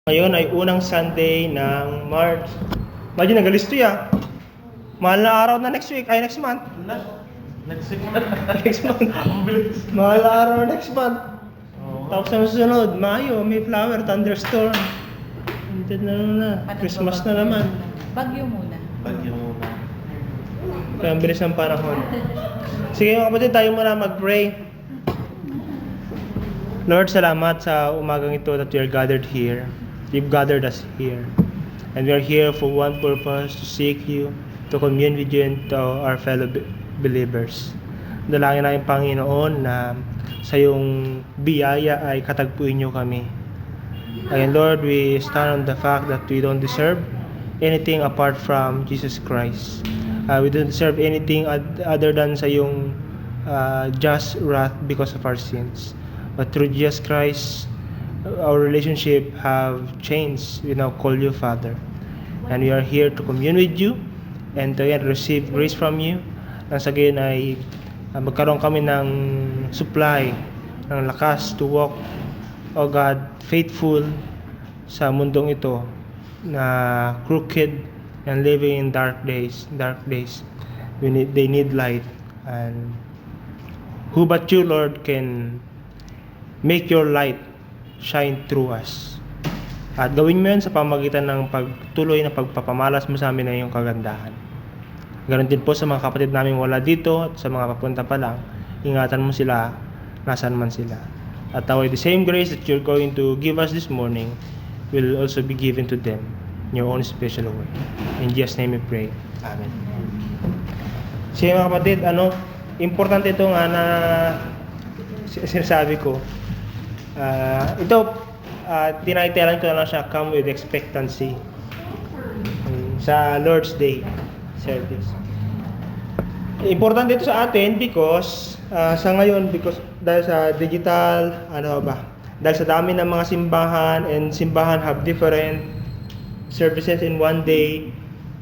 Ngayon ay unang Sunday ng March. Imagine, nagalisto ya. Mahal na araw na next week, ay next month. Next month. Mahal na araw next month. Tapos sa susunod, Mayo, may flower, thunderstorm. Hindi na. Christmas na naman. Bagyo muna. Kaya ang bilis ng panahon. Sige mga kapatid, tayo muna mag-pray. Lord, salamat sa umagang ito that we are gathered here. You've gathered us here. And we are here for one purpose, to seek you, to commune with you and to our fellow believers. Dalangin namin Panginoon na sa iyong biyaya ay katagpuin niyo kami. And Lord, we stand on the fact that we don't deserve anything apart from Jesus Christ. We don't deserve anything other than sa iyong just wrath because of our sins. But through Jesus Christ, our relationship have changed. We now call you Father. And we are here to commune with you and to receive grace from you. Nang sa gayon ay magkaroon kami ng supply, ng lakas to walk, O God, faithful sa mundong ito na crooked and living in dark days. They need light. And who but you, Lord, can make your light shine through us. At gawin mo yun sa pamagitan ng pagtuloy na pagpapamalas mo sa amin na iyong kagandahan. Ganon din po sa mga kapatid namin wala dito at sa mga papunta pa lang, ingatan mo sila, nasan man sila. At the same grace that you're going to give us this morning will also be given to them in your own special way. In Jesus' name we pray. Amen. Sige mga kapatid, importante ito nga na sinasabi ko. Tinaytelan ko na lang siya, come with expectancy sa Lord's Day service. Importante ito sa atin because sa ngayon, dahil sa digital, dahil sa dami ng mga simbahan and simbahan have different services in one day,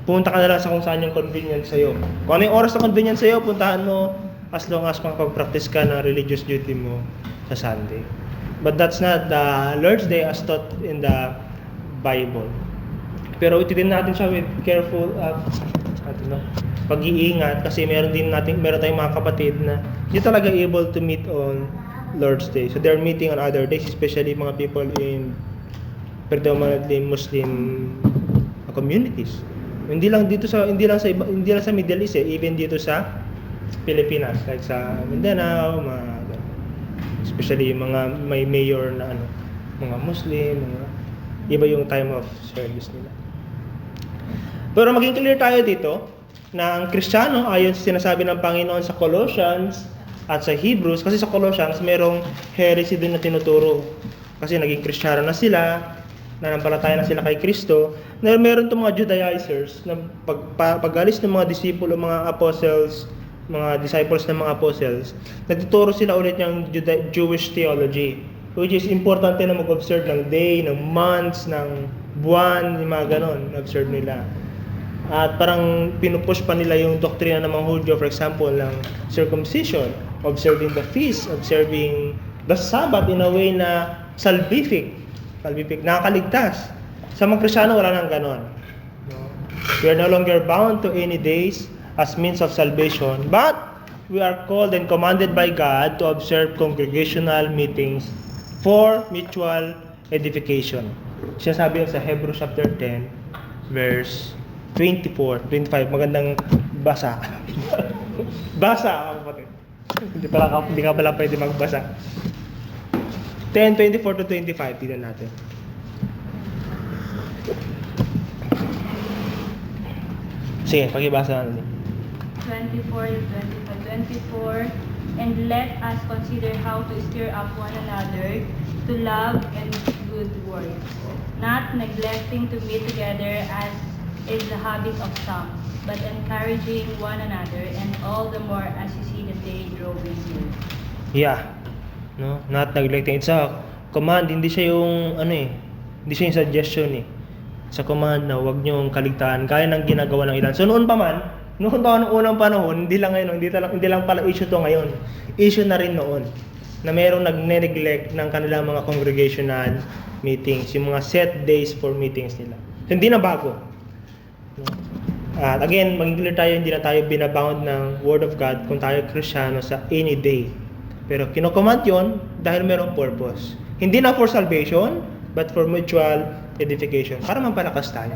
punta ka na lang sa kung saan yung convenient sa'yo. Kung ano yung oras na convenient sa'yo, puntahan mo as long as makapag-practice ka ng religious duty mo sa Sunday. But that's not the Lord's Day as taught in the Bible. Pero ititin natin siya with careful pag-iingat kasi meron tayong mga kapatid na hindi talaga able to meet on Lord's Day. So they're meeting on other days, especially mga people in predominantly Muslim communities. Hindi lang sa Middle East, even dito sa Pilipinas, like sa Mindanao, especially yung mga may mayor na mga Muslim, iba yung time of service nila. Pero maging clear tayo dito na ang Kristiyano ayon sa sinasabi ng Panginoon sa Colossians at sa Hebrews, kasi sa Colossians merong heresy din na tinuturo. Kasi naging Kristiyano na sila, nanampalataya na sila kay Kristo, na meron itong mga Judaizers na pag-alis ng mga disipulo, mga apostles, mga disciples ng mga apostles, nagtuturo sila ulit ng Jewish theology, which is importante na mag-observe ng day, ng months, ng buwan, yung mga ganon, observe nila. At parang pinupush pa nila yung doktrina ng mga Hudyo, for example, ng circumcision, observing the feast, observing the Sabbath in a way na salvific, nakakaligtas. Sa mga Kristiyano, wala nang ganon. We are no longer bound to any days as means of salvation, but we are called and commanded by God to observe congregational meetings for mutual edification. Siya sabi sa Hebrews chapter 10 verse 24, 25, magandang basa. Basa kapatid. Hindi ka pala pwede magbasa. 10:24 to 25, tignan natin. Sige, pakibasa natin. 24, and let us consider how to stir up one another to love and good works, not neglecting to meet together as is the habit of some, but encouraging one another, and all the more as you see the day drawing near. Yeah. No, not neglecting. It's a command, hindi siya yung hindi siya yung suggestion Sa command na huwag niyong kaligtaan gaya ng ginagawa ng ilan. So noon pa nung unang panahon, hindi lang pala issue to ngayon. Issue na rin noon. na mayroong nagne-neglect ng kanilang mga congregational meetings, yung mga set days for meetings nila. Hindi na bago. No? At again, maging clear tayo, hindi na tayo binabound ng Word of God kung tayo Kristiyano sa any day. Pero kinocommand yun dahil mayroong purpose. Hindi na for salvation, but for mutual edification. Para mampalakas tayo.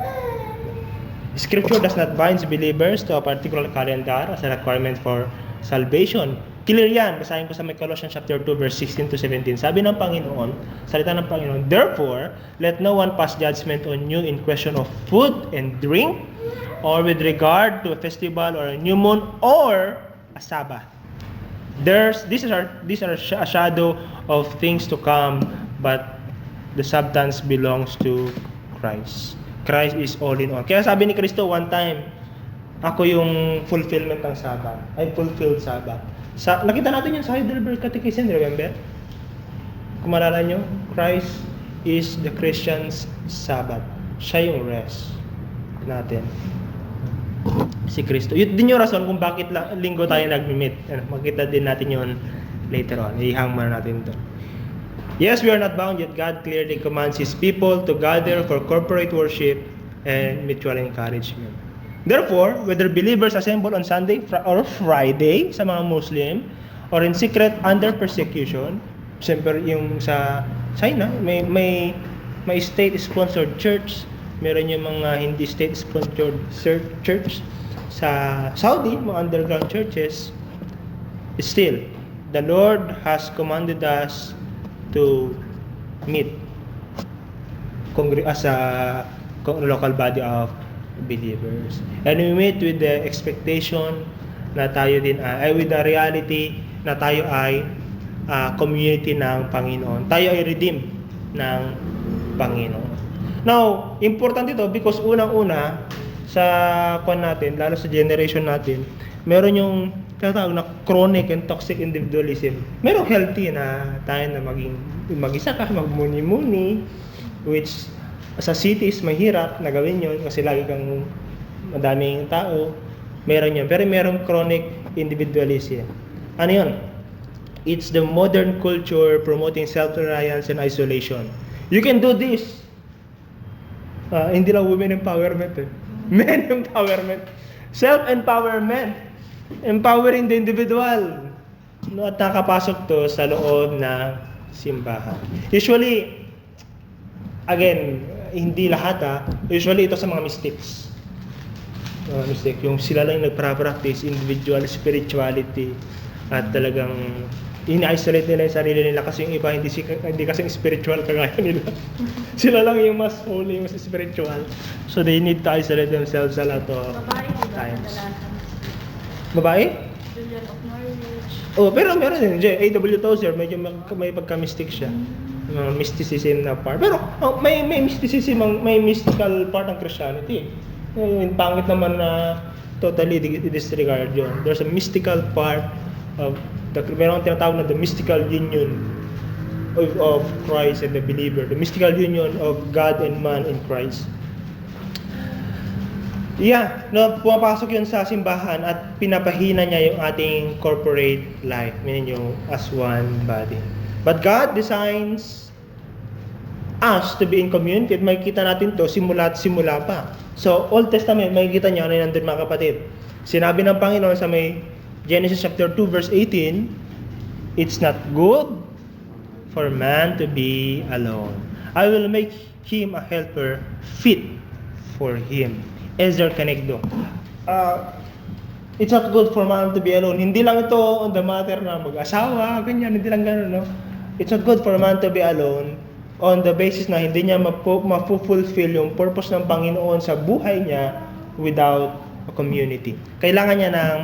Scripture does not bind believers to a particular calendar as a requirement for salvation. Clear yan. Basahin ko sa may Colossians chapter 2 verse 16 to 17. Sabi ng Panginoon, salita ng Panginoon, therefore, let no one pass judgment on you in question of food and drink, or with regard to a festival or a new moon or a Sabbath. These are a shadow of things to come, but the substance belongs to Christ. Christ is all in all. Kaya sabi ni Kristo one time, ako yung fulfillment ng Sabbath. I fulfilled Sabbath. Nakita natin yun sa Heidelberg Catechism, remember? Kung malala nyo, Christ is the Christian's Sabbath. Siya yung rest natin. Si Kristo. Yun din yung rason kung bakit linggo tayo nag-meet. Makita din natin yun later on. Ihang muna natin ito. Yes, we are not bound, yet God clearly commands His people to gather for corporate worship and mutual encouragement. Therefore, whether believers assemble on Sunday or Friday sa mga Muslim, or in secret under persecution, siyempre yung sa China, may state-sponsored church, meron yung mga hindi state-sponsored church. Sa Saudi, mga underground churches, still, the Lord has commanded us to meet as a local body of believers. And we meet with the expectation na tayo din with the reality na tayo ay community ng Panginoon. Tayo ay redeemed ng Panginoon. Now, important ito because unang-una sa natin, lalo sa generation natin, meron yung tinatawag na chronic and toxic individualism. Merong healthy na tayo na mag-isa ka, magmuni-muni, which sa cities, mahirap na gawin yun kasi lagi kang madaming tao. Meron yun. Pero merong chronic individualism. Ano yun? It's the modern culture promoting self-reliance and isolation. You can do this. Hindi lang women empowerment. Men empowerment. Self-empowerment. Empowering the individual. No, at nakapasok to sa loob ng simbahan. Usually, again, hindi lahat usually ito sa mga mystics. Mystic, yung sila lang nagpa-practice individual spirituality at talagang ini-isolate nila yung sarili nila kasi yung iba hindi kasing spiritual kagaya nila. Sila lang yung mas holy, mas spiritual. So they need to isolate themselves a lot of times. Babae? Julian of Norwich. Oh, pero meron din. A.W. Tozer, medyo may pagka-mystic siya. Mysticism na part. Pero may mysticism, may mystical part ng Christianity. Yung pangit naman na totally disregard yun. There's a mystical part of meron tinatawag na the mystical union of Christ and the believer. The mystical union of God and man in Christ. Yeah, pumapasok yun sa simbahan at pinapahina niya yung ating corporate life, meaning yung as one body. But God designs us to be in community at makikita natin to simula pa. So, Old Testament, makikita niyo ano nandun mga kapatid. Sinabi ng Panginoon sa may Genesis chapter 2 verse 18, it's not good for man to be alone. I will make him a helper fit for him. Ezer Kenegdo. It's not good for man to be alone. Hindi lang ito on the matter na mag-asawa, ganyan, hindi lang gano'n, no? It's not good for man to be alone on the basis na hindi niya ma-fulfill yung purpose ng Panginoon sa buhay niya without a community. Kailangan niya ng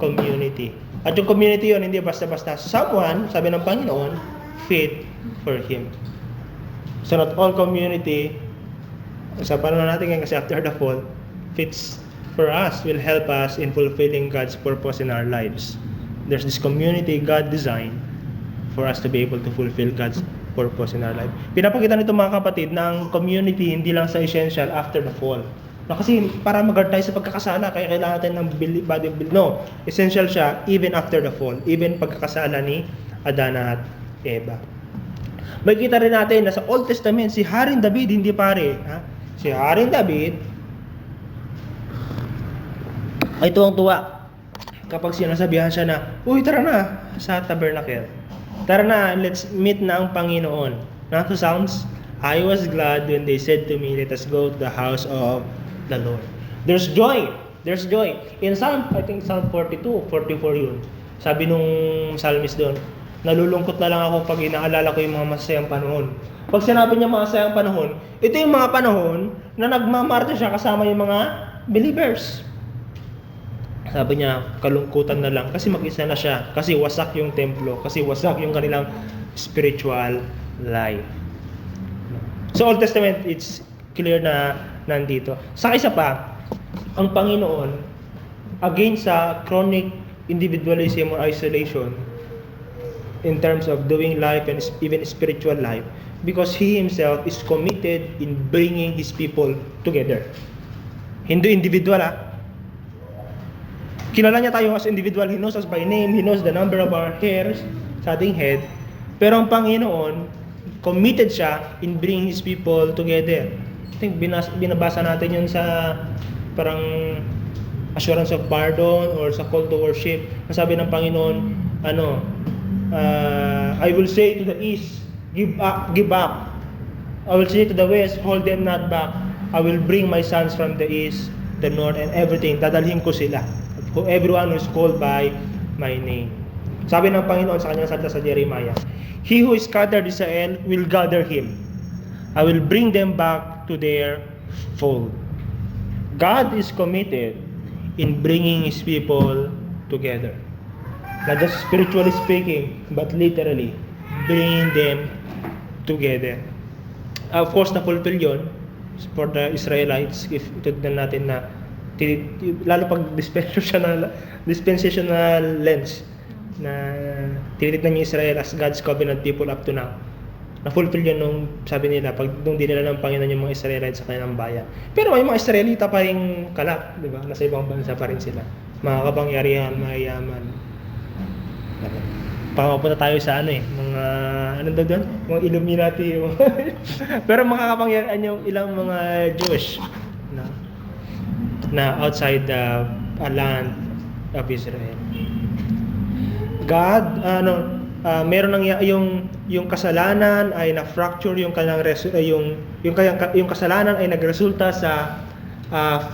community. At yung community yun, hindi basta-basta. Someone, sabi ng Panginoon, fit for Him. So not all community, sa panahon natin ngayon kasi after the fall, fits for us, will help us in fulfilling God's purpose in our lives. There's this community God designed for us to be able to fulfill God's purpose in our life. Pinapakita nito mga kapatid na ang community hindi lang sa essential after the fall. No, kasi para mag-guard tayo sa pagkakasala, kaya kailangan natin ng body build. No, essential siya even after the fall, even pagkakasala ni Adan at Eva. Makikita rin natin na sa Old Testament, si Haring David, hindi pare. Ha? Si Haring David, ay tuwang-tuwa kapag sinasabihan siya na, uy, tara na sa tabernacle. Tara na, let's meet na ang Panginoon. Not to sounds, I was glad when they said to me, let us go to the house of the Lord. There's joy. There's joy. In Psalm, I think Psalm 42, 44 yun. Sabi nung psalmist doon, nalulungkot na lang ako pag inaalala ko yung mga masayang panahon. Pag sinabi niya masayang panahon, ito yung mga panahon na nagmamarcha siya kasama yung mga believers. Sabi niya, kalungkutan na lang kasi mag-isa na siya, kasi wasak yung templo, kasi wasak yung kanilang spiritual life. So Old Testament, it's clear na nandito. Sa isa pa, ang Panginoon, against sa chronic individualism or isolation in terms of doing life and even spiritual life, because He Himself is committed in bringing His people together. Hindi individual Kilala niya tayo as individual. He knows us by name. He knows the number of our hairs sa ating head. Pero ang Panginoon, committed siya in bringing His people together. I think binabasa natin yun sa parang assurance of pardon or sa call to worship. Sabi ng Panginoon, I will say to the east, give up. I will say to the west, hold them not back. I will bring my sons from the east, the north, and everything. Dadalhin ko sila. Everyone who is called by my name. Sabi ng Panginoon sa kanyang salita sa Jeremiah, He who is scattered Israel will gather him. I will bring them back to their fold. God is committed in bringing His people together. Not just spiritually speaking, but literally bringing them together. Of course, na-fulfill yun for the Israelites. If tignan natin na lalo pag dispensational lens na tinitignan niyo Israel as God's covenant people up to now. Na-fulfill yun nung sabi nila nung dinala ng Panginoon yung mga Israelites sa kanilang bayan. Pero may mga Israelita pa rin kalak, di ba? Nasa ibang bansa pa rin sila. Mga kapangyarihan, mayayaman. Pamapunta tayo sa mga doon? Mga Illuminati. Pero makakapangyarihan yung ilang mga Jewish na outside the land of Israel. God, meron yung kasalanan ay na-fracture yung kanyang yung kasalanan ay nagresulta sa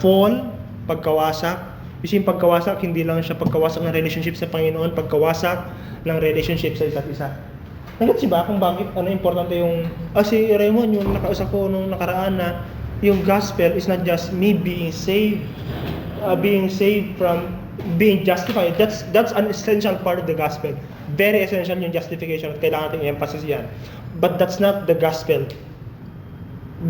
fall, pagkawasak. Yung pagkawasak, hindi lang siya pagkawasak ng relationship sa Panginoon, pagkawasak ng relationship sa isa't isa. Nagets ba kung bakit importante yung si Raymond yung nakausap ko nung nakaraan na yung gospel is not just me being saved from being justified. That's an essential part of the gospel. Very essential yung justification at kailangan natin i-emphasize yan. But that's not the gospel.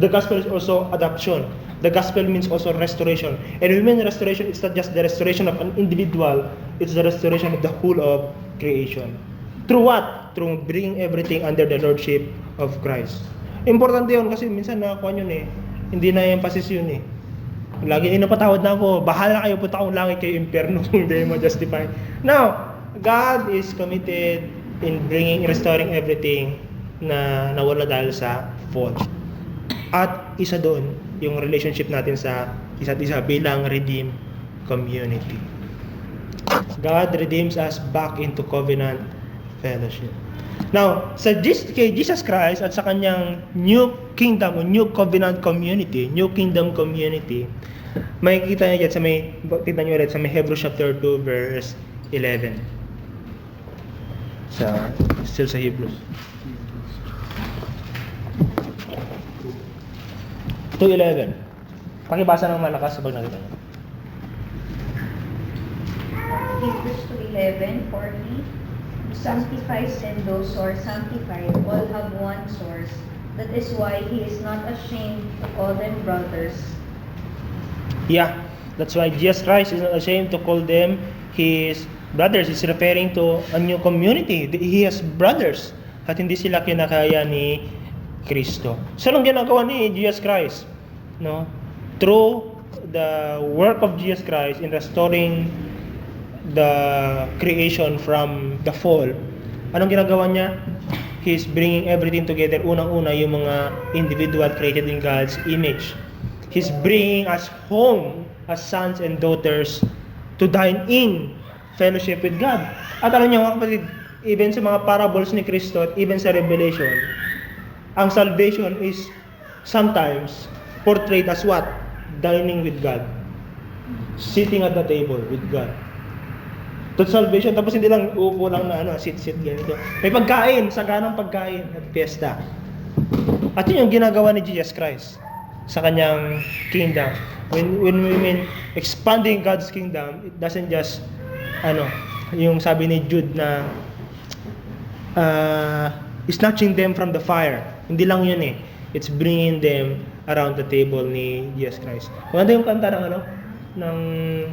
The gospel is also adoption. The gospel means also restoration. And when we mean restoration, it's not just the restoration of an individual, it's the restoration of the whole of creation. Through what? Through bringing everything under the lordship of Christ. Importante yun kasi minsan nakakuha yun hindi na emphasis yun Lagi napatawad na ako, bahala kayo, punta akong langit kayo impyerno kung hindi mo justify. Now, God is committed in restoring everything na nawala dahil sa fall. At isa doon, yung relationship natin sa isa't isa bilang redeemed community. God redeems us back into covenant fellowship. Now, kay Jesus Christ at sa kanyang new kingdom o new covenant community, new kingdom community, makikita niyo tignan niyo ulit sa may Hebrews chapter 2 verse 11. Still sa Hebrews. 2:11. Pakibasa ng malakas sa nakita niyo. Hebrews 2:11, for He sanctifies and those who are sanctified all have one source. That is why He is not ashamed to call them brothers. Yeah, that's why Jesus Christ is not ashamed to call them His brothers. He's referring to a new community. He has brothers. At hindi sila kinakaya ni Kristo. So, anong ginagawa ni Jesus Christ? Through the work of Jesus Christ in restoring the creation from the fall, anong ginagawa niya? He's bringing everything together. Unang-una, yung mga individual created in God's image. He's bringing us home as sons and daughters to dine in fellowship with God. At alam niyo mga kapatid, even sa mga parables ni Kristo at even sa Revelation, ang salvation is sometimes portrayed as what? Dining with God. Sitting at the table with God. To salvation, tapos hindi lang uupo lang na sit ganito. May pagkain, saganang pagkain at fiesta. At yun yung ginagawa ni Jesus Christ sa kanyang kingdom. When we mean expanding God's kingdom, it doesn't just yung sabi ni Jude na snatching them from the fire. Hindi lang yun eh. It's bringing them around the table ni Jesus Christ. Maganda yung kanta ng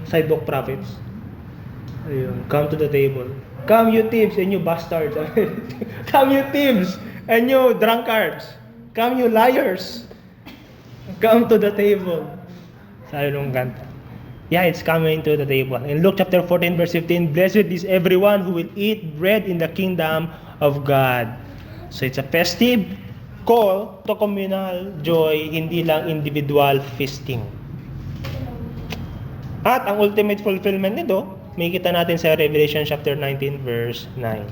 Sidewalk Prophets. Ayun, come to the table. Come you thieves and you bastards. Come you thieves and you drunkards. Come you liars. Come to the table. Sabi nung kanta. Yeah, it's coming to the table. In Luke chapter 14 verse 15, blessed is everyone who will eat bread in the kingdom of God. So it's a festive call to communal joy, hindi lang individual feasting. At ang ultimate fulfillment nito, may kita natin sa Revelation chapter 19 verse 9.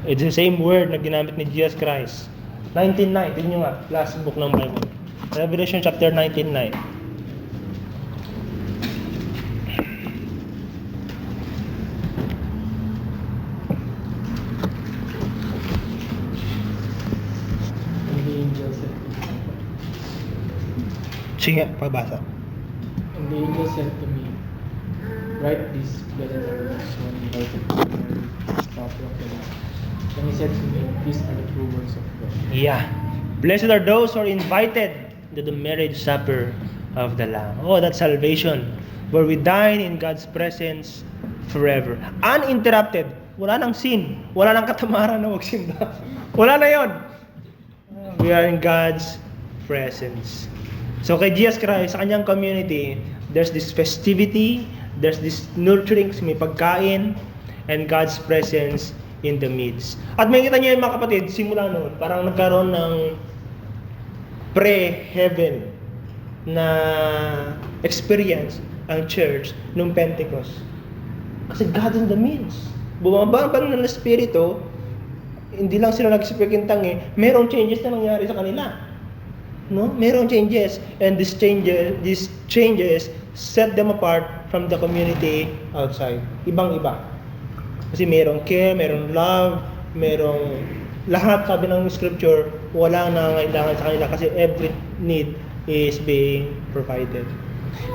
It's the same word na ginamit ni Jesus Christ. 19:9, tignan nyo nga, last book ng Bible. Revelation chapter 19:9. And the angel said to me, Sige, pabasa. and the angel said to me, write this, blessed are those who are invited to the supper of the Lamb. Then he said to me, these are the true words of God. Yeah. Blessed are those who are invited to the marriage supper of the Lamb. Oh, that's salvation. Where we dine in God's presence forever. Uninterrupted. Wala nang sin. Wala nang katamaran na magsimba. Wala na yon. We are in God's presence. So kay Jesus Christ, sa kanyang community, there's this festivity, there's this nurturing, may pagkain, and God's presence in the midst. At makikita niyo yung mga kapatid, simula noon, parang nagkaroon ng pre-heaven na experience ang church nung Pentecost. Kasi God in the midst. Bumaba ng Espiritu, hindi lang sila nag-speak in tongue, merong changes na nangyari sa kanila. No? Merong changes, and these changes set them apart from the community outside. Ibang-iba. Kasi merong care, merong love, merong lahat, sabi ng scripture, walang nangailangan sa kanila kasi every need is being provided.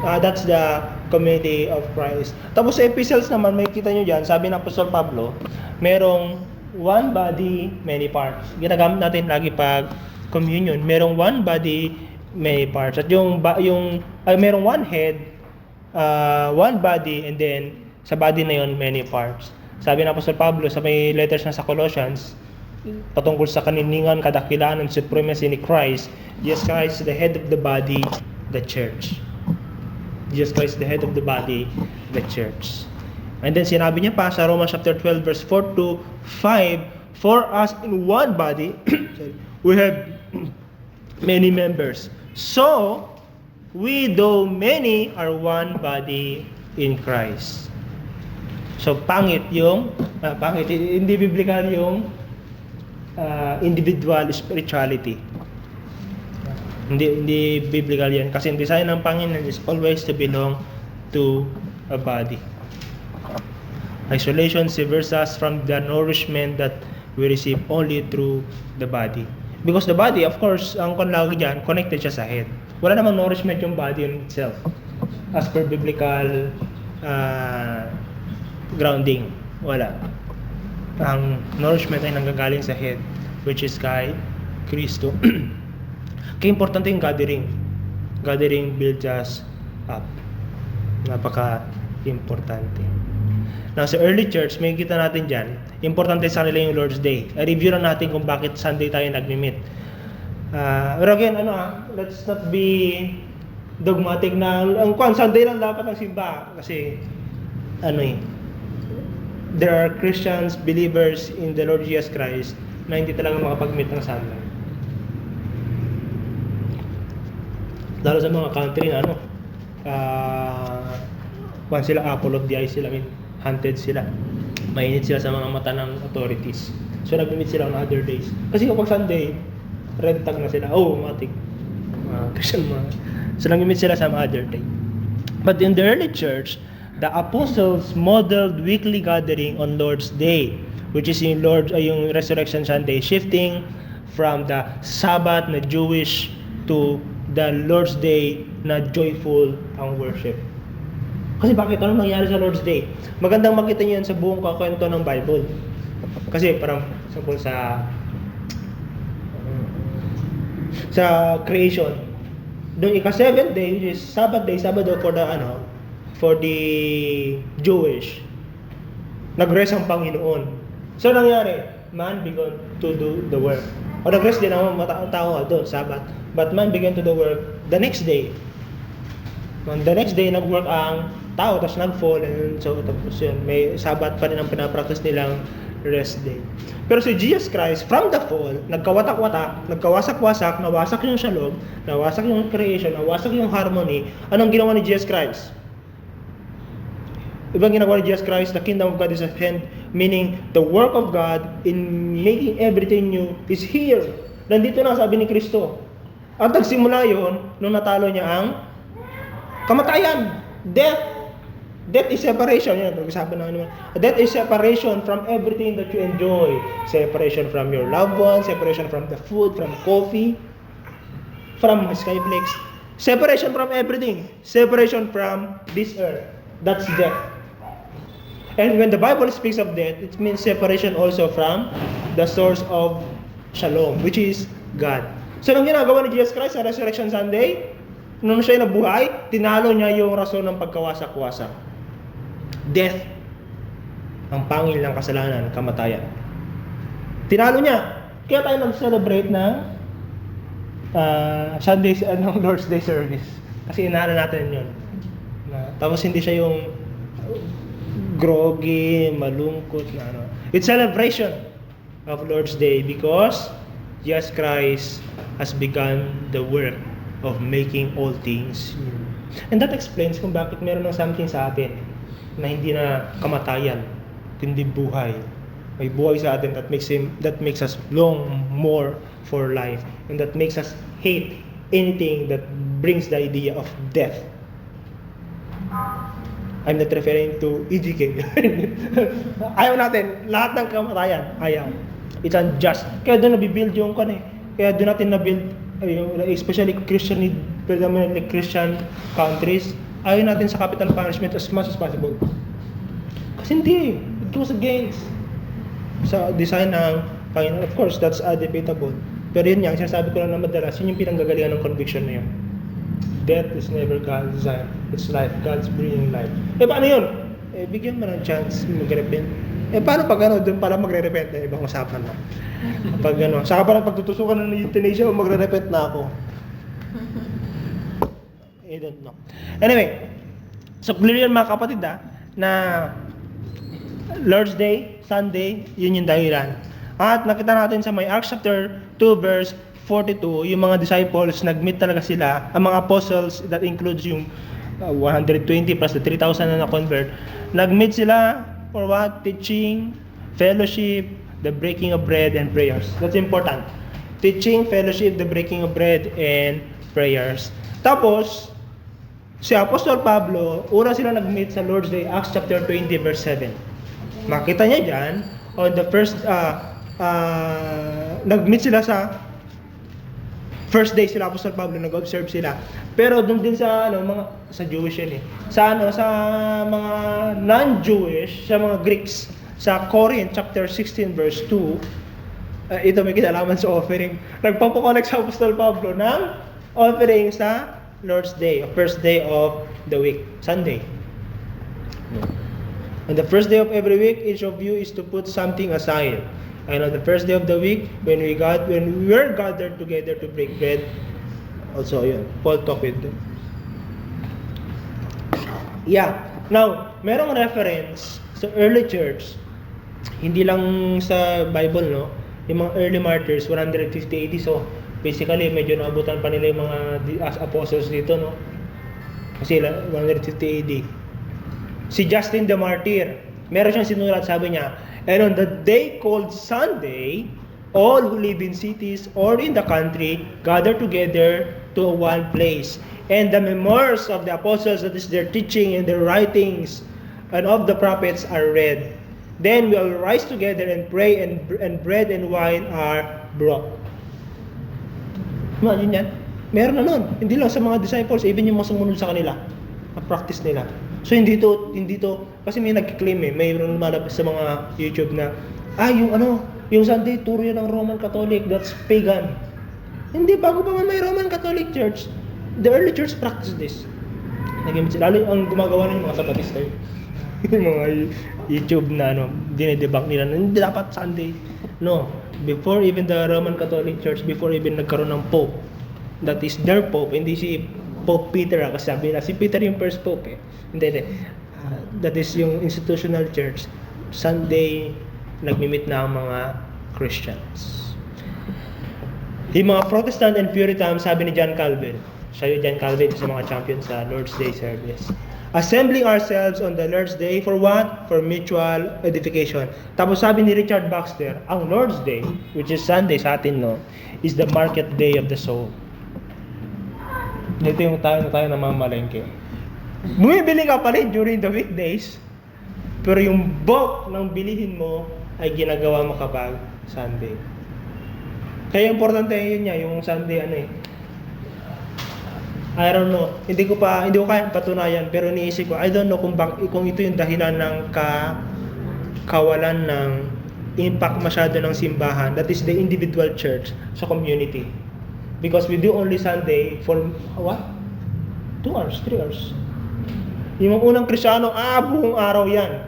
That's the community of Christ. Tapos sa epistles naman, may kita nyo dyan, sabi ng Apostol Pablo, merong one body, many parts. Ginagamit natin lagi pag communion. Merong one body, many parts. At merong one head, one body, and then sa body na yon many parts. Sabi ng Apostol Pablo sa may letters na sa Colossians, patungkol sa kaniningan, kadakilaan, and supremacy ni Christ, Jesus Christ is the head of the body, the church. Jesus Christ is the head of the body, the church. And then sinabi niya pa sa Romans chapter 12 verse 4 to 5, for us in one body, we have many members. So, we though many are one body in Christ. So, pangit, hindi biblical yung individual spirituality. Hindi biblical yan. Kasi ang design ng Panginoon is always to belong to a body. Isolation severs us from the nourishment that we receive only through the body. Because the body, of course, ang konlagi dyan, connected siya sa head. Wala namang nourishment yung body in itself. As per biblical grounding. Wala. Ang nourishment ay nanggagaling sa head, which is kay Kristo. Kaya importante yung gathering. Gathering builds us up. Napaka-importante. Now, sa early church, may kita natin dyan, importante sa kanila yung Lord's Day. I-review na natin kung bakit Sunday tayo nag-meet. Pero again, let's not be dogmatic na, ang Sunday lang dapat ang simba. Kasi, there are Christians, believers in the Lord Jesus Christ na hindi talaga makapag-meet ng Sunday. Lalo sa mga country na kung sila apple of the eye sila, hunted sila. Mainit sila sa mga mata ng authorities. So nag-meet sila on other days. Kasi kapag Sunday, red tag na sila. Oh, matik. Christian mga. So nag-meet sila sa other day. But in the early church, the apostles modeled weekly gathering on Lord's Day, which is yung Resurrection Sunday, shifting from the Sabbath na Jewish to the Lord's Day na joyful ang worship. Kasi bakit? Ano nangyari sa Lord's Day? Magandang makita niyo yan sa buong kakwento ng Bible. Kasi parang sa creation, doon ika-7th day, which is Sabbath day, Sabado for the Jewish, nag-rest ang Panginoon. So nangyari, man began to do the work. O nag-rest din ang mga tao doon, Sabbath. But man began to do work the next day. The next day, nag-work ang tao, tapos nag-fall, and so tapos yun, may Sabbath pa rin ang pinapractice nilang rest day. Pero si Jesus Christ, from the fall, nagkawatak-watak, nagkawasak-wasak, nawasak yung shalom, nawasak yung creation, nawasak yung harmony. Anong ginawa ni Jesus Christ? Ibang ginagawa ni Jesus Christ, the kingdom of God is at hand, meaning the work of God in making everything new is here. Nandito na, sabi ni Kristo. At nagsimula yun, nung natalo niya ang kamatayan, death. Death is separation. Yan, pag-usapan naman. Death is separation from everything that you enjoy. Separation from your loved ones, separation from the food, from coffee, from Skyflex. Separation from everything. Separation from this earth. That's death. And when the Bible speaks of death, it means separation also from the source of shalom, which is God. So, nung ginagawa ni Jesus Christ sa Resurrection Sunday, nung siya nabuhay, tinalo niya yung rason ng pagkawasak-wasak. Death. Ang pangil ng kasalanan, kamatayan. Tinalo niya. Kaya tayo nag-celebrate ng Sunday, Lord's Day service. Kasi inaalala natin yun. Tapos hindi siya yung groggy, malungkot na It's celebration of Lord's Day because Jesus Christ has begun the work of making all things new. And that explains kung bakit meron ng something sa atin na hindi na kamatayan, kundi buhay. May buhay sa atin that makes us long more for life, and that makes us hate anything that brings the idea of death. I'm not referring to EGK. Ayaw natin lahat ng kamatayan. Ayaw. It's unjust. Kaya doon nabibuild yung Kaya doon natin nabuild, especially predominantly Christian countries, ayaw natin sa capital punishment as much as possible. Kasi hindi. It goes against sa design ng Panginoon. Of course, that's debatable. Pero yun nga, sinasabi ko lang na madalas, yun yung pinanggagalingan ng conviction na yun. Death is never God's design. It's life. God's bringing life. Paano yun? Bigyan mo ng chance mag-repent. Paano pag doon pala magre-repent? Ibang usapan na. Pag saka pala pagtutusukan ng euthanasia, magre-repent na ako. I don't know. Anyway, so clear yan mga kapatid na Lord's Day, Sunday, yun yung dahilan. At nakita natin sa may Acts chapter 2 verse 42, yung mga disciples, nag-meet talaga sila, ang mga apostles, that includes yung 120 plus the 3,000 na na-convert, nag-meet sila for what? Teaching, fellowship, the breaking of bread, and prayers. That's important. Teaching, fellowship, the breaking of bread, and prayers. Tapos, si Apostol Pablo, una sila nag-meet sa Lord's Day, Acts chapter 20 verse 7. Makita niya dyan, on the first, nag-meet sila sa first day sila, Apostol Pablo, nag-observe sila. Pero doon din sa sa Jewish yun sa mga non-Jewish, sa mga Greeks, sa Corinth chapter 16 verse 2, ito may kinalaman sa offering. Nagpapakonnect sa Apostol Pablo ng offering sa Lord's Day, first day of the week, Sunday. On the first day of every week, each of you is to put something aside. And on the first day of the week, when we were gathered together to break bread, also yun, Paul talked with them. Yeah. Now, merong reference sa early church, hindi lang sa Bible, yung mga early martyrs, 150 AD. So, basically, medyo naabutan pa nila yung mga apostles dito, no? Kasi 150 AD. Si Justin the Martyr, meron siyang sinulat, sabi niya, and on the day called Sunday, all who live in cities or in the country gather together to one place. And the memoirs of the apostles, that is their teaching and their writings, and of the prophets are read. Then we all rise together and pray, and bread and wine are brought. Imagine yan. Meron na nun. Hindi lang sa mga disciples, even yung mga sumunod sa kanila. Practice nila. So hindi to, kasi may nag-claim mayroon lumalabas sa mga YouTube na, yung Sunday, turo yan ng Roman Catholic, that's pagan. Hindi, bago pa man may Roman Catholic Church, the early church practiced this. Lalo ang gumagawa ng mga Sabatista yung mga YouTube na dinedebunk nila na hindi dapat Sunday. No, before even the Roman Catholic Church, before even nagkaroon ng Pope, that is their Pope, hindi si Pope Peter, kasi sabi na si Peter yung first Pope Hindi. That is yung institutional church. Sunday, nagmimit na ang mga Christians. Yung mga Protestant and Puritan, sabi ni John Calvin, siya yung John Calvin, sa mga champion sa Lord's Day service. Assembling ourselves on the Lord's Day for what? For mutual edification. Tapos sabi ni Richard Baxter, ang Lord's Day, which is Sunday sa atin, is the market day of the soul. Dito yung tayo na mamalengke. Bumibili ka pa rin during the weekdays, pero yung bulk ng bilihin mo ay ginagawa mo kapag Sunday. Kaya importante yun niya, yung Sunday I don't know. Hindi ko kaya patunayan, pero iniisip ko, I don't know kung ito yung dahilan ng kawalan ng impact masyado ng simbahan, that is the individual church sa community. Because we do only Sunday for what? 2 hours, 3 hours. Yung unang Kristiyano, buong araw yan.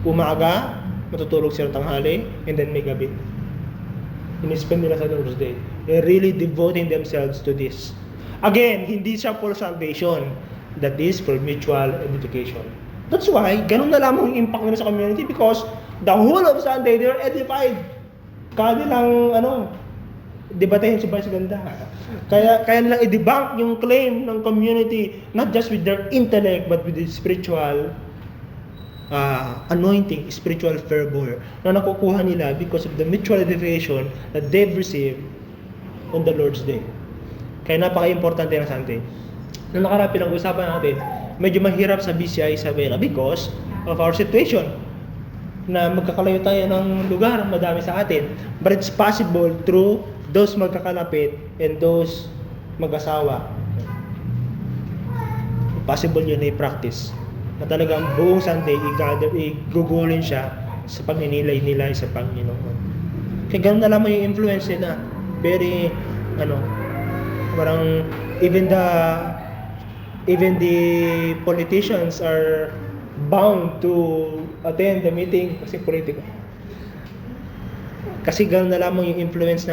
Umaga, matutulog sila tanghali, and then may gabi. In-spend nila sa Lord's Day. They're really devoting themselves to this. Again, hindi siya for salvation. That is for mutual edification. That's why, ganun na lamang yung impact nila sa community, because the whole of Sunday, they're edified. Kaya nilang, debatehin si Vice Ganda. Kaya nilang i-debunk yung claim ng community, not just with their intellect, but with the spiritual anointing, spiritual fervor na nakukuha nila because of the mutual edification that they've received on the Lord's Day. Kaya napaka-importante ng Sunday. Nung nakaraan pinag-usapan natin, medyo mahirap sa BCI Isabela because of our situation na magkakalayo tayo ng lugar, madami sa atin. But it's possible through those magkakalapit and those mag-asawa. Possible yun na i-practice. Na talagang buong Sunday, igugulin siya sa pagninilay nila sa Panginoon. Kaya ganun na lamang yung influence nila. Very, parang even the politicians are bound to attend the meeting kasi politiko. Kasi gano'n na lamang yung influence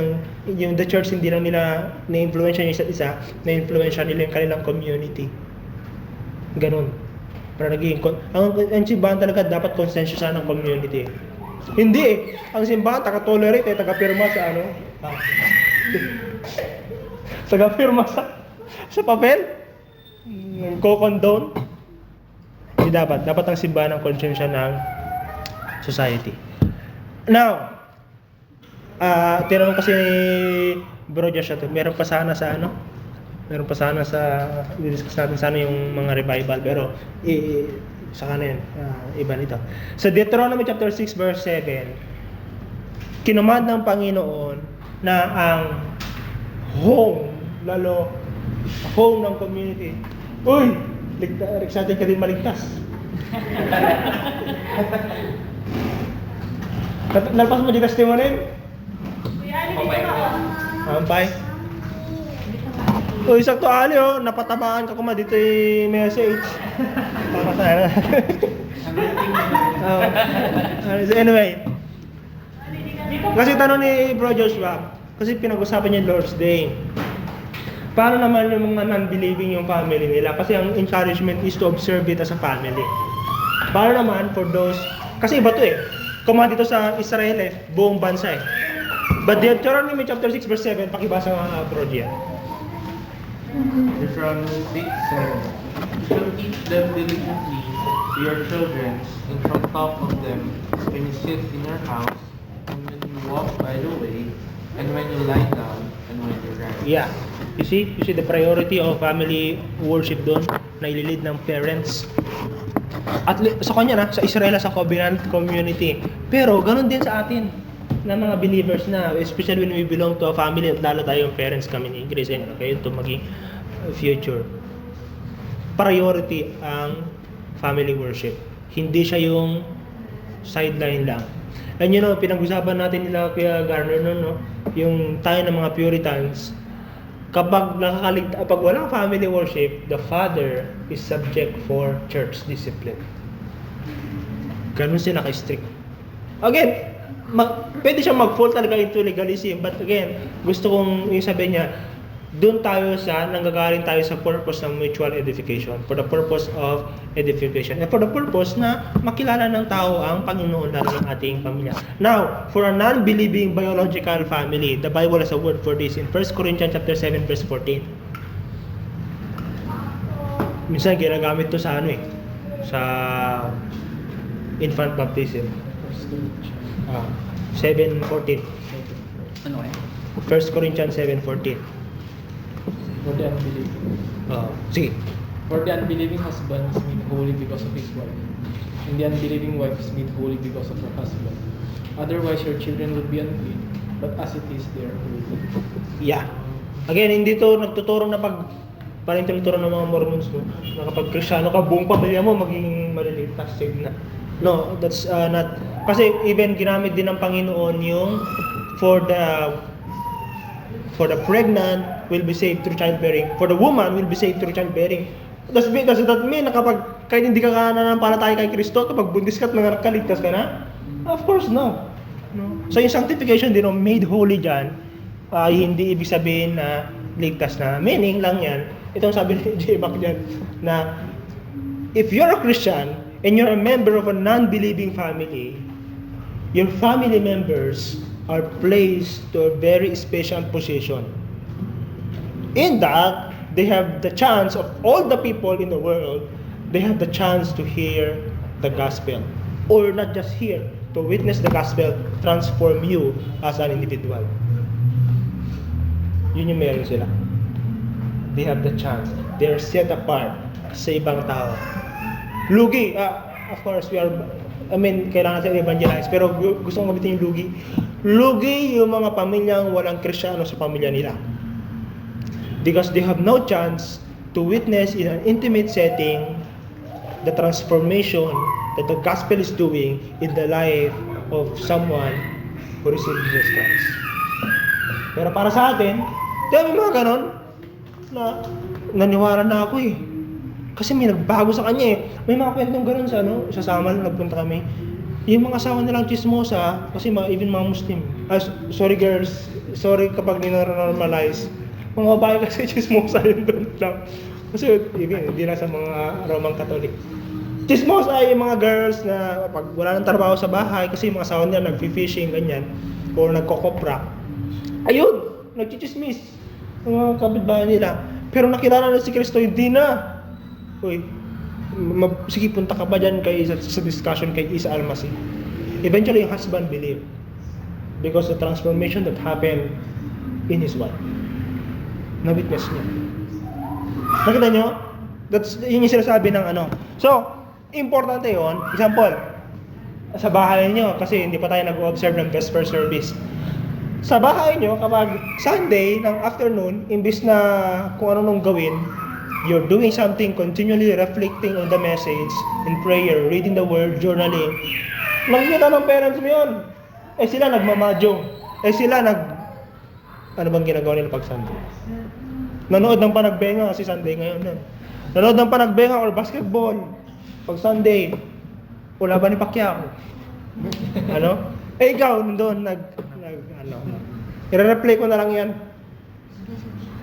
yung the church, hindi lang nila na-influensya yung isa't isa, na-influensya nila yung kanilang community. Gano'n. Para ang simbahan talaga dapat konsensyusan ng community. Hindi ang simbahan taga-tolerate taga-pirma sa taga-pirma sa papel, ko-condone. Hindi dapat ang simbahan ng konsensya ng society. Now, tinanong kasi ni Bro Joshua to, meron pa sana sa i-discuss natin sana yung mga revival, pero sa kanin, iba nito. Sa Deuteronomy chapter 6 verse 7, kinumand ng Panginoon na ang home ng community. Uy! Excited ka din maligtas. Nalpas mo di testimony? Ampay. Uy, sakto ali napatamaan ka kuma dito yung message. Para sana. Anyway. Kasi tanong ni Bro Joshua, kasi pinag-usapan niya Lord's Day. Paano naman yung mga non-believing yung family nila? Kasi ang encouragement is to observe it as a family. Paano naman for those, kasi iba to kuma dito sa Israel buong bansa But Deuteronomy chapter 6 verse 7, pakibasa nga Trojan. Deuteronomy 6:7. You shall teach them diligently to your children, and shall talk of them when you sit in your house, and when you walk by the way, and when you lie down, and when you rise. Yeah. You see the priority of family worship doon na ililid ng parents. At sa kanya na, sa Israel, sa covenant community. Pero ganun din sa atin na mga believers na, especially when we belong to a family at lalo tayong parents kami ni Grace, okay, ito maging future. Priority ang family worship. Hindi siya yung sideline lang. And you know, pinag-usapan natin nila Kuya Garner noon, no? Yung tayo ng mga Puritans, kapag pag walang family worship, the father is subject for church discipline. Ganun sila ka-strict. Again, pwede siya mag-fall talaga into legalism, but again, gusto kong yung sabi niya, doon tayo nanggagaling tayo sa purpose ng mutual edification, for the purpose of edification, and for the purpose na makilala ng tao ang Panginoon lalo ng ating pamilya. Now, for a non-believing biological family, the Bible has a word for this in 1 Corinthians chapter 7 verse 14. Minsan ginagamit to sa sa infant baptism. 7:14. Ano eh? 1 Corinthians 7:14. For the unbelieving. Sige. For the unbelieving husband is made holy because of his wife, and the unbelieving wife is made holy because of her husband. Otherwise, your children would be unclean, but as it is, they are holy. Yeah. Again, hindi to nagtuturo na parang tinuturo ng mga Mormons, no? Na kapag Kristiyano ka, buong pamilya mo magiging maliligtas, saved na. No, that's not. Kasi even ginamit din ng Panginoon yung for the pregnant will be saved through childbearing. For the woman will be saved through childbearing. Does that mean na kapag kahit hindi ka nananampalataya kay Kristo, kapag buntis ka at nanganak ka, ligtas ka na? Of course, no. So yung sanctification din, made holy dyan, hindi ibig sabihin na ligtas na. Meaning lang yan, itong sabi ni J. Bach dyan, na if you're a Christian and you're a member of a non-believing family, your family members are placed to a very special position. In that, they have the chance of all the people in the world, they have the chance to hear the gospel. Or not just hear, to witness the gospel, transform you as an individual. Yun yung meron sila. They have the chance. They are set apart sa ibang tao. Lugi, of course, kailangan natin evangelize, pero gusto kong gamitin yung lugi. Lugi yung mga pamilyang walang Kristiyano sa pamilya nila. Because they have no chance to witness in an intimate setting the transformation that the gospel is doing in the life of someone who received Jesus Christ. Pero para sa atin, may mga ganon na naniwala na ako eh. Kasi may nagbago sa kanya eh. May mga kwentong ganon sa Samal, nagpunta kami. Yung mga asawa nilang chismosa, kasi even mga Muslim. Sorry girls, sorry kapag ninanormalize. Mga babae kasi chismosa yun doon lang. Kasi hindi na sa mga Roman Catholic. Chismosa ay yung mga girls na pag wala nang trabaho sa bahay, kasi yung mga asawa nila nag-fishing, ganyan, or nagkokopra. Ayun, nagchichismis ang mga kapitbahay nila. Pero nakilala na si Kristo, hindi na. Uy, sige, punta ka ba dyan sa discussion kay Isa Almasi. Eventually, yung husband believed because the transformation that happened in his wife. Na-witness niya. Nakita nyo? Yun yung sinasabi ng So, importante yun. Example, sa bahay nyo, kasi hindi pa tayo nag-observe ng vesper service. Sa bahay nyo, kapag Sunday ng afternoon, imbis na kung ano nung gawin, you're doing something, continually reflecting on the message in prayer, reading the word, journaling. Nakikita ng parents mo yun. Sila nagmamadyong. Sila ano bang ginagawa nila pag Sunday? Nanood ng panagbenga kasi Sunday ngayon. Nanood ng panagbenga or basketball. Pag Sunday, wala ba ni Pacquiao? Ikaw, nandun, i-replay ko na lang yan.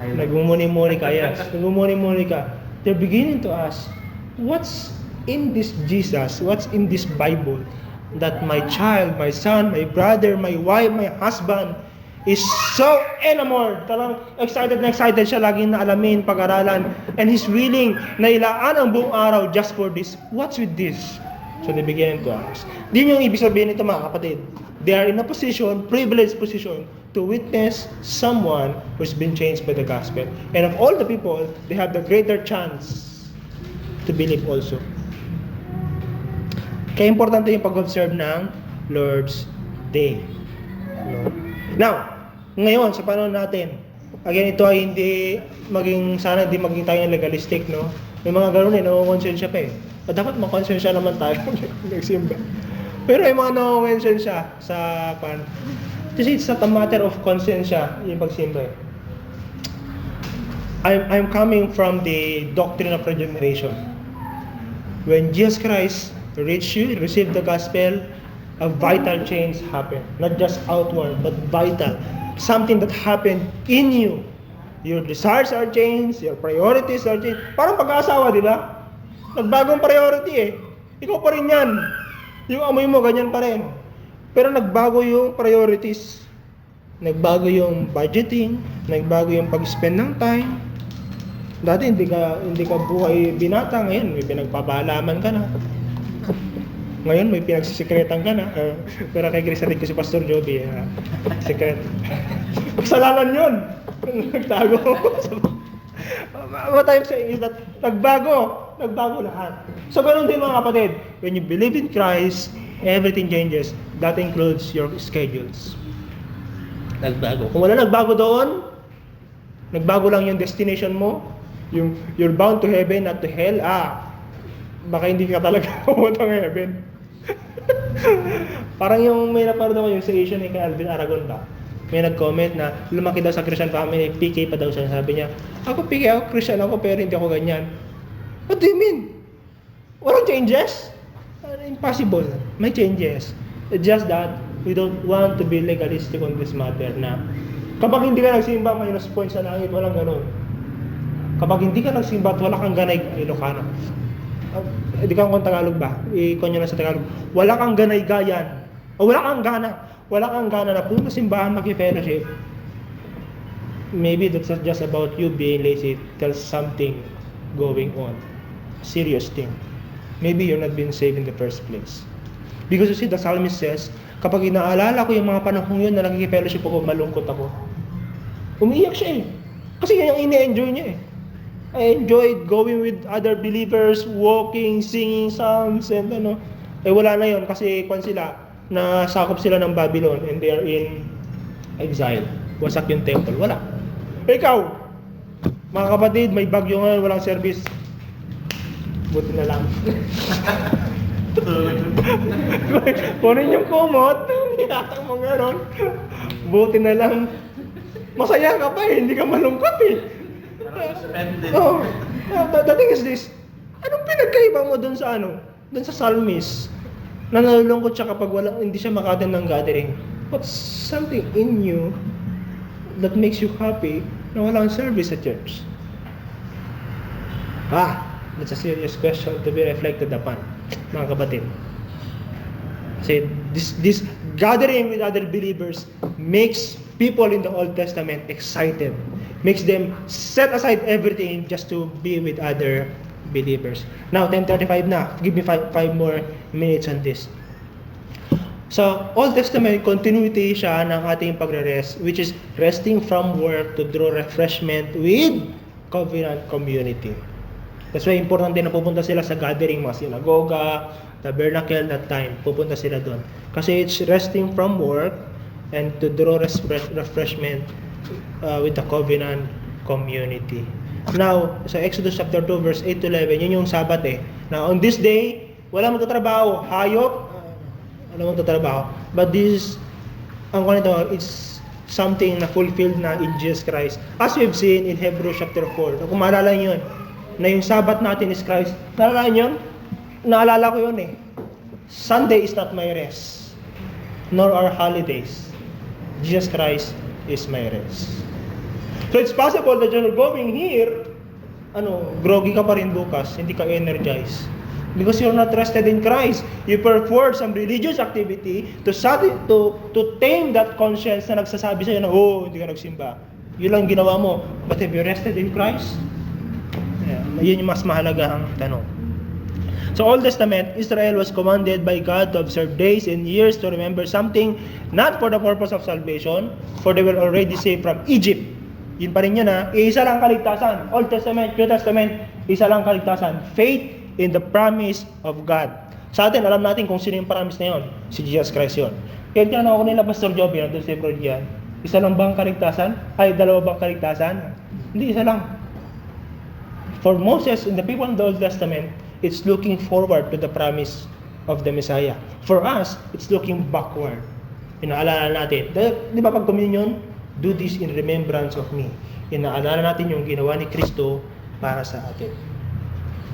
Nagmumuni-muni ka, yes. Nagmumuni-muni ka. They're beginning to ask, what's in this Jesus, what's in this Bible that my child, my son, my brother, my wife, my husband is so enamored. Talagang excited na excited siya laging na alamin, pag-aralan. And he's willing na ilaan ang buong araw just for this. What's with this? So they began to ask. Di yung ibig sabihin nito mga kapatid. They are in a position, privileged position, to witness someone who's been changed by the gospel. And of all the people, they have the greater chance to believe also. Kaya importante yung pag-observe ng Lord's Day. No? Now, ngayon, sa panahon natin, again, ito ay hindi sana hindi maging tayo legalistic, no? May mga gano'n nakukonsensya pa eh. At dapat makonsensya naman tayo nagsimba. Pero yung mga nakukonsensya sa kasi it's not a matter of consensya yung pagsimba eh. I'm coming from the doctrine of regeneration. When Jesus Christ reached you, received the gospel, a vital change happened. Not just outward, but vital. Something that happened in you. Your desires are changed, your priorities are changed. Parang pag-aasawa, di ba? Nagbagong priority eh. Ikaw pa rin yan. Yung amoy mo, ganyan pa rin. Pero nagbago yung priorities. Nagbago yung budgeting. Nagbago yung pag-spend ng time. Dati hindi ka buhay binata. Ngayon, may pinagpapahalaman ka na. Ngayon, may pinagsisikretan ka na. Pero kay Grace ko si Pastor Joby. Secret. Kasalanan yun. Nagtago. What I'm saying is that nagbago lahat. So, ganun din mga kapatid. When you believe in Christ, everything changes. That includes your schedules. Nagbago. Kung wala nagbago doon, nagbago lang yung destination mo, you're bound to heaven, not to hell, baka hindi ka talaga pumunta ng heaven. Parang yung may napanood ako yung sa Asian ni Alvin Aragon ba? May nag-comment na lumaki daw sa Christian family, PK pa daw siya. Sabi niya, ako PK, ako Christian ako, pero hindi ako ganyan. What do you mean? Walang changes? Impossible. May changes. It's just that we don't want to be legalistic on this matter na kapag hindi ka nagsimba, minus points sa langit, walang ganun. Kapag hindi ka nagsimba at wala kang ganay, Ilocano. Hindi ka kung Tagalog ba? Ikon nyo na sa Tagalog. Wala kang ganay gayan. O wala kang gana. Wala kang gana na pumunta simbahan, mag-fellowship. Maybe that's not just about you being lazy. There's something going on. Serious thing. Maybe you're not being saved in the first place. Because you see, the psalmist says, kapag inaalala ko yung mga panahon yun na nag-fellowship ako, malungkot ako. Umiiyak siya eh. Kasi yan yung ini-enjoy niya eh. I enjoyed going with other believers, walking, singing psalms, and wala na yun kasi sila, nasakop sila ng Babylon and they are in exile. Wasak yung temple. Wala. Ikaw, mga kapatid, may bagyo ngayon, walang service. Buti na lang. Kunin yung kumot, itatang mo gano'n. Buti na lang. Masaya ka pa eh, hindi ka malungkot eh. Oh, the thing is this, anong pinagkaiba mo dun sa dun sa psalmist na nalulungkot siya kapag hindi siya maka-attend ng gathering? What's something in you that makes you happy na walang service sa church? That's a serious question to be reflected upon, mga kapatid. Say this gathering with other believers makes people in the Old Testament excited, makes them set aside everything just to be with other believers. Now 10:35 na. Give me five more minutes on this. So, Old Testament continuity siya ng ating pagre-rest, which is resting from work to draw refreshment with covenant community. That's why important din na pupunta sila sa gathering, mga sinagoga, tabernacle, that time. Pupunta sila doon. Kasi it's resting from work and to draw refreshment with the covenant community. Now, sa Exodus chapter 2, verse 8 to 11, yun yung Sabat eh. Now, on this day, wala magtatrabaho. Hayop, wala magtatrabaho. But this, ang kanito, it's something na fulfilled na in Jesus Christ. As we've seen in Hebrews chapter 4. Kung maalala nyo yun, na yung Sabat natin is Christ. Naalala nyo yun? Naalala ko yun eh. Sunday is not my rest, nor our holidays. Jesus Christ is my rest. So it's possible that you're going here, groggy ka pa rin bukas, hindi ka energized. Because you're not trusted in Christ. You perform some religious activity to tame that conscience na nagsasabi sa'yo na, oh, hindi ka nagsimba. Yun lang ginawa mo. But have you rested in Christ? Yeah, yun yung mas mahalagang tanong. So Old Testament, Israel was commanded by God to observe days and years to remember something, not for the purpose of salvation, for they were already saved from Egypt. Yun pa rin yun ha. Isa lang kaligtasan. Old Testament, New Testament, isa lang kaligtasan. Faith in the promise of God. Sa atin, alam natin kung sino yung promise na yun. Si Jesus Christ yun. Kaya tinanong ako nila, Pastor Joby, nandun sa Freudian, isa lang bang kaligtasan? Ay, dalawa bang kaligtasan? Hindi, isa lang. For Moses and the people in the Old Testament, it's looking forward to the promise of the Messiah. For us, it's looking backward. Inaalala natin. Di ba pag communion, do this in remembrance of me. Inaalala natin yung ginawa ni Kristo para sa atin.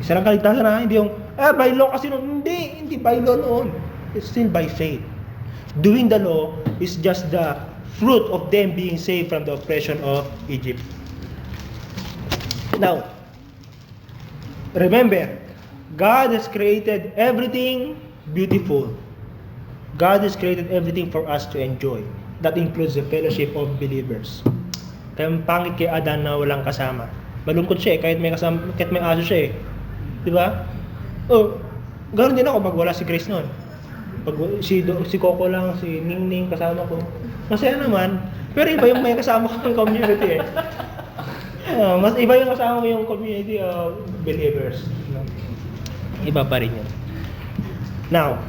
Isa lang kaligtasan na, hindi yung, by law kasi noon. Hindi by law noon. It's still by faith. Doing the law is just the fruit of them being saved from the oppression of Egypt. Now, remember, God has created everything beautiful. God has created everything for us to enjoy. That includes the fellowship of believers. Kaya pangit kay Adan na walang kasama. Malungkot siya kahit may aso siya Di ba? Oh, ganoon din ako pag wala si Grace noon. Pag si Coco lang, si Ningning kasama ko. Masaya naman. Pero iba yung may kasama ko ng community mas iba yung kasama ko yung community of believers. Iba pa rin yun. Now,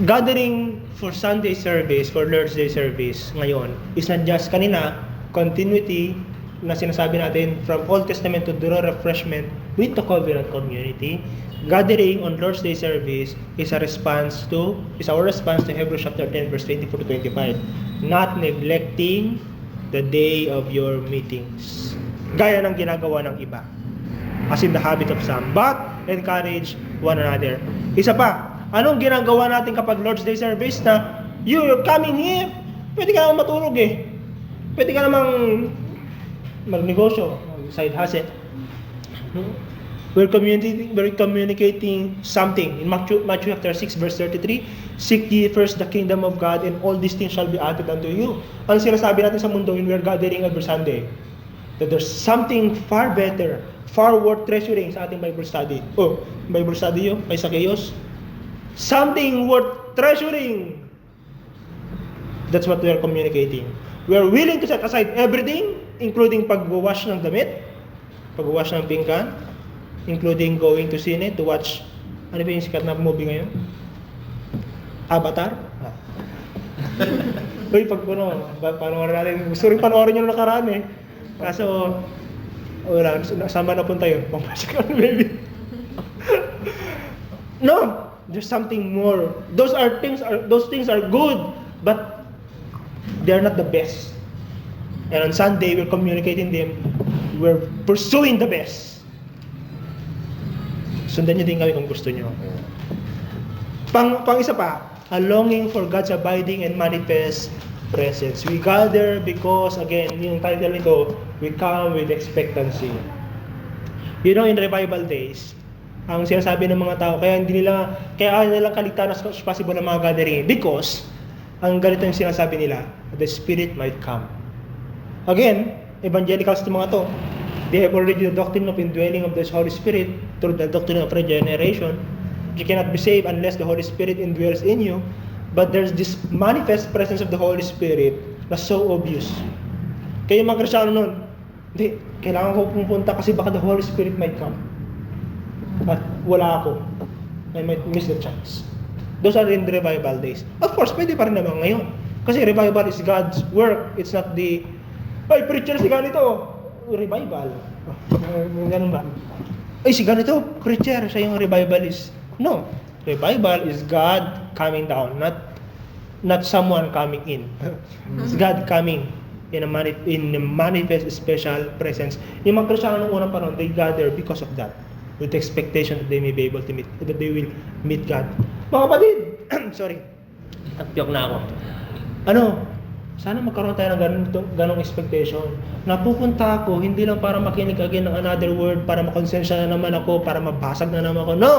gathering for Sunday service, for Lord's Day service ngayon, is not just kanina, continuity na sinasabi natin from Old Testament to the refreshment with the covenant community. Gathering on Lord's Day service is our response to Hebrews chapter 10 verse 24 to 25. Not neglecting the day of your meetings. Gaya ng ginagawa ng iba. As in the habit of some. But encourage one another. Isa pa, anong ginagawa natin kapag Lord's Day service na you're coming here, pwede ka namang matulog Pwede ka namang magnegosyo, side hustle. We're communicating something. In Matthew chapter 6 verse 33, seek ye first the kingdom of God and all these things shall be added unto you. Ang sinasabi natin sa mundo when we're gathering every Sunday, that there's something far better, far worth treasuring sa ating Bible study. Oh, Bible study yun, kay Zacchaeus. Something worth treasuring. That's what we are communicating. We are willing to set aside everything, including pag-wash ng damit, pag-wash ng pinggan, including going to cine to watch, ano ba yung sikat na movie ngayon? Avatar? Uy, panoorin natin. Gusto rin panoorin yung nakaraan Kaso, wala, saan ba napunta yun? Pampasok ka baby. No! There's something more. Those things are good, but they're not the best. And on Sunday, we're communicating them. We're pursuing the best. Sundan nyo din kami kung gusto nyo. Pang isa pa, a longing for God's abiding and manifest presence. We gather because, again, yung title nito, we come with expectancy. You know, in revival days, ang sinasabi ng mga tao, kaya nila kaligtasan as possible ng mga gathering because ang ganito yung sinasabi nila, the Spirit might come. Again, evangelicals to mga to, they have already the doctrine of indwelling of the Holy Spirit through the doctrine of regeneration. You cannot be saved unless the Holy Spirit indwells in you. But there's this manifest presence of the Holy Spirit na so obvious. Kaya yung mga Kristyano nun, hindi, kailangan ko pumunta kasi baka the Holy Spirit might come. At wala ako. I might miss the chance. Those are in revival days. Of course, pwede pa rin naman ngayon. Kasi revival is God's work. It's not the, ay, preacher si ganito. Revival. Ganun ba? Ay, si ganito, preacher, siya yung revivalist. No. Revival is God coming down, not someone coming in. It's God coming in a manifest special presence. Yung mga Kristyano ng unang panahon, they gather because of that, with the expectation that they may be able to meet, that they will meet God. Mga kapatid, sorry, napiyok na ako. Sana magkaroon tayo ng ganong expectation. Napupunta ako, hindi lang para makinig again ng another word, para makonsensya na naman ako, para mabasag na naman ako. No!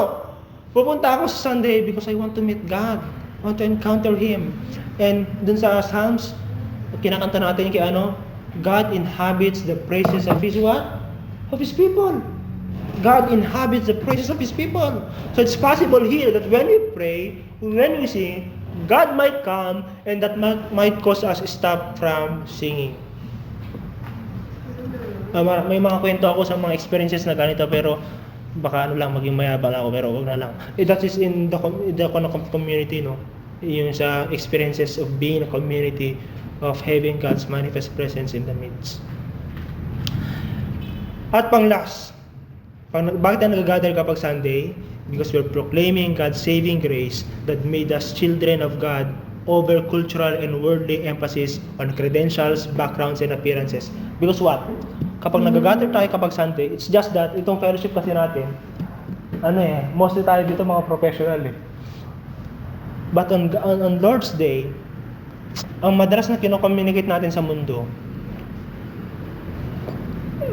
Pupunta ako sa Sunday because I want to meet God. I want to encounter Him. And dun sa Psalms, kinakanta natin kay God inhabits the praises of His what? Of His people. God inhabits the praises of His people. So it's possible here that when we pray, when we sing, God might come and that might cause us to stop from singing. May mga kwento ako sa mga experiences na ganito pero baka maging mayabang ako pero wag na lang. That is in the community, no? Yung sa experiences of being a community of having God's manifest presence in the midst. At pang-last, bakit tayo nag-gather kapag Sunday? Because we're proclaiming God's saving grace that made us children of God over cultural and worldly emphasis on credentials, backgrounds, and appearances. Because what? Kapag nag-gather tayo kapag Sunday, it's just that itong fellowship kasi natin, mostly tayo dito mga professional eh. But on Lord's Day, ang madalas na kino-communicate natin sa mundo,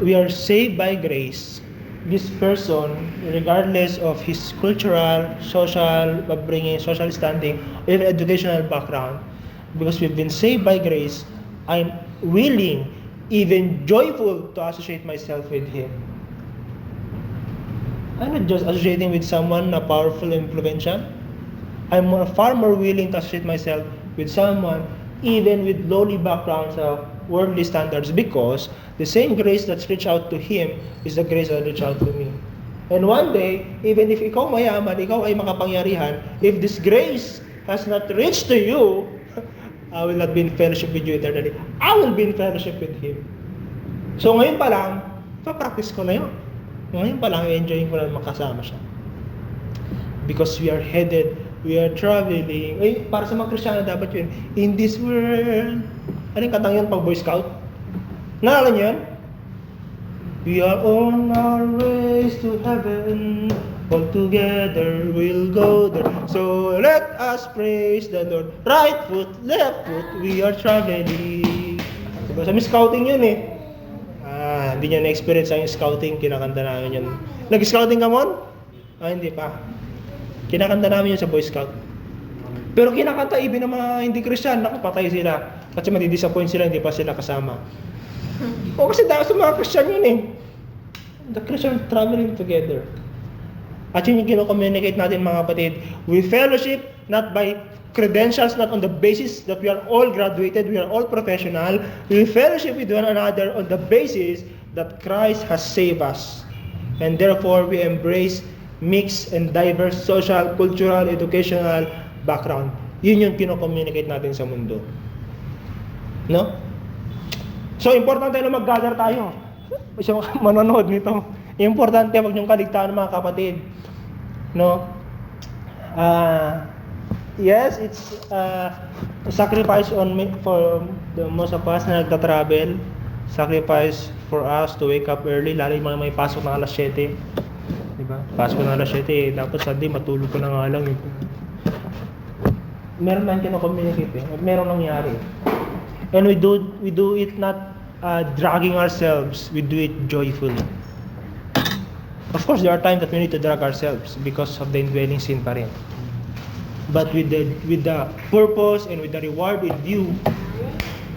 we are saved by grace. This person, regardless of his cultural, social upbringing, social standing, or educational background, because we've been saved by grace, I'm willing, even joyful to associate myself with him. I'm not just associating with someone na powerful and influential. I'm far more willing to associate myself with someone even with lowly backgrounds of worldly standards, because the same grace that's reached out to him is the grace that reached out to me. And one day, even if ikaw mayaman, ikaw ay makapangyarihan, if this grace has not reached to you, I will not be in fellowship with you eternally. I will be in fellowship with him. So ngayon pa lang, pa-practice ko na yun. Ngayon pa lang, enjoying ko na makasama siya. Because we are headed, we are traveling. Para sa mga Kristiyano dapat yun. In this world. Ano yung katang yun pag Boy Scout? Naalala niyo yun? We are on our ways to heaven. All together we'll go there. So let us praise the Lord. Right foot, left foot, we are traveling. Diba? Sa scouting yun eh. Hindi nyo na-experience ang scouting. Kinakanta namin yun. Nag-scouting ka mon? Hindi pa. Kinakanta namin yun sa Boy Scout. Pero kinakanta even ng mga hindi Christian, nakapatay sila. Kasi madi-disappoint sila, hindi pa sila kasama. O kasi dahil sa mga Christian yun eh. The Christian traveling together. At yun yung kino-communicate natin mga kapatid. We fellowship not by credentials, not on the basis that we are all graduated, we are all professional. We fellowship with one another on the basis that Christ has saved us. And therefore, we embrace mixed and diverse social, cultural, educational background. Yun yung kino-communicate natin sa mundo. No? So, importante na mag-gather tayo. Siya manonood nito. Importante, wag niyong kaligtaan mga kapatid. No? Yes, it's a sacrifice for the most of us na nagta-travel. Sacrifice for us to wake up early, lalo yung mga may pasok na alas 7. Diba? Pasok na alas 7, dapat Sunday matulog ko na nga lang. Meron lang kino-communicate eh. Meron nangyari. And we do it not dragging ourselves, we do it joyfully. Of course, there are times that we need to drag ourselves because of the indwelling sin pa rin. But with the purpose and with the reward in view,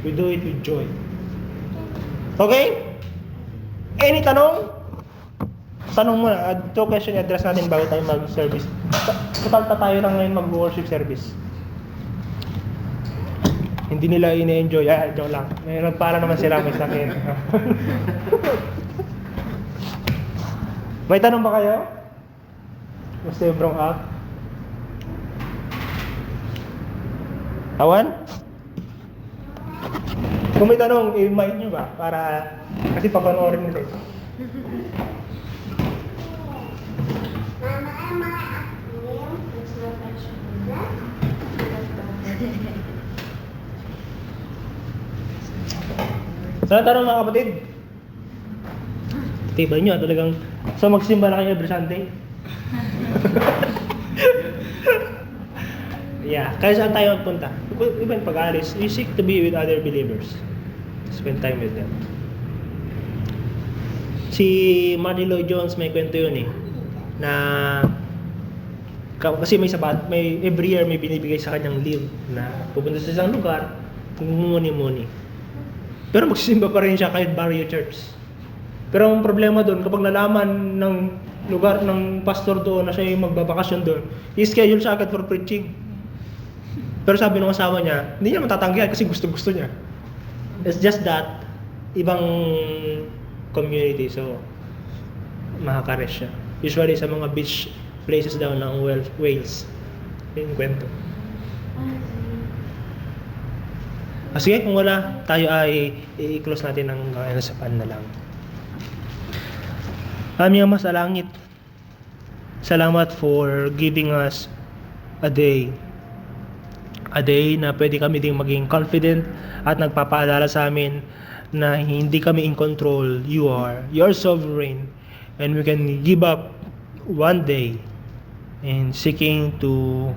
we do it with joy. Okay? Any tanong? Tanong muna. Two question address natin bago tayo mag-service. Total tayo lang ngayon mag-worship service. Hindi nila ina-enjoy. Joke lang. Mayroon para naman sila may sakit. May tanong ba kayo? Mr. Brong up? Awan? Kung may tanong, i-mic nyo ba? Para, kasi papanoorin nila. Sana tanong mga kapatid. Tiba nyo, talagang so magsimba na kayo every Sunday. Yeah, kaya saan tayo magpunta? Even pag-alis, you seek to be with other believers. Spend time with them. Si Martin Lloyd Jones may kwento yun na kasi may every year may binibigay sa kanyang leave na pupunta sa isang lugar, mumuni-muni. Pero magsisimba pa rin siya kahit barrio church. Pero ang problema doon, kapag nalaman ng lugar ng pastor doon na siya yung magbabakasyon doon, i-schedule siya agad for preaching. Pero sabi ng asawa niya, hindi niya matatanggihan kasi gusto-gusto niya. It's just that, ibang community, so makaka-rest siya. Usually sa mga beach places daw ng Wales. Yung kwento. Sige, kung wala, tayo ay i-close natin ng sa panalangin. Aming Ama sa langit, salamat for giving us a day. A day na pwede kami ding maging confident at nagpapaalala sa amin na hindi kami in control. You are. You're sovereign. And we can give up one day in seeking to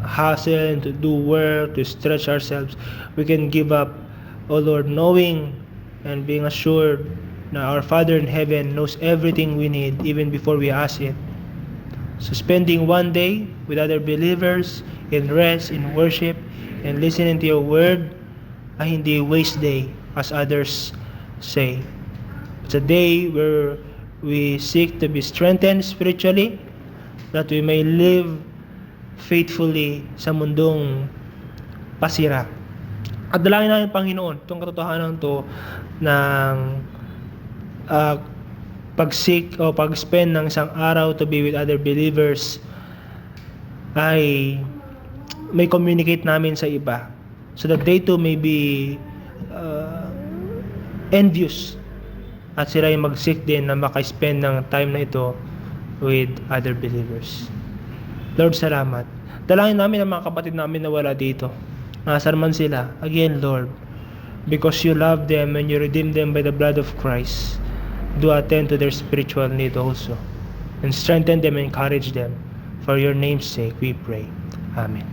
hustle, to do work, to stretch ourselves. We can give up, oh Lord, knowing and being assured that our Father in heaven knows everything we need even before we ask it. So spending one day with other believers in rest, in worship, and listening to your word ay hindi waste day as others say. It's a day where we seek to be strengthened spiritually, that we may live faithfully sa mundong pasira. At dalangin namin, Panginoon, itong katotohanan to ng pag-seek o pag-spend ng isang araw to be with other believers ay may communicate namin sa iba so that they too may be envious at sila yung mag-seek din na maka-spend ng time na ito with other believers. Lord, salamat. Dalangin namin ang mga kapatid namin na wala dito. Nasaan man sila. Again, Lord, because you love them and you redeem them by the blood of Christ, do attend to their spiritual need also. And strengthen them and encourage them. For your name's sake, we pray. Amen.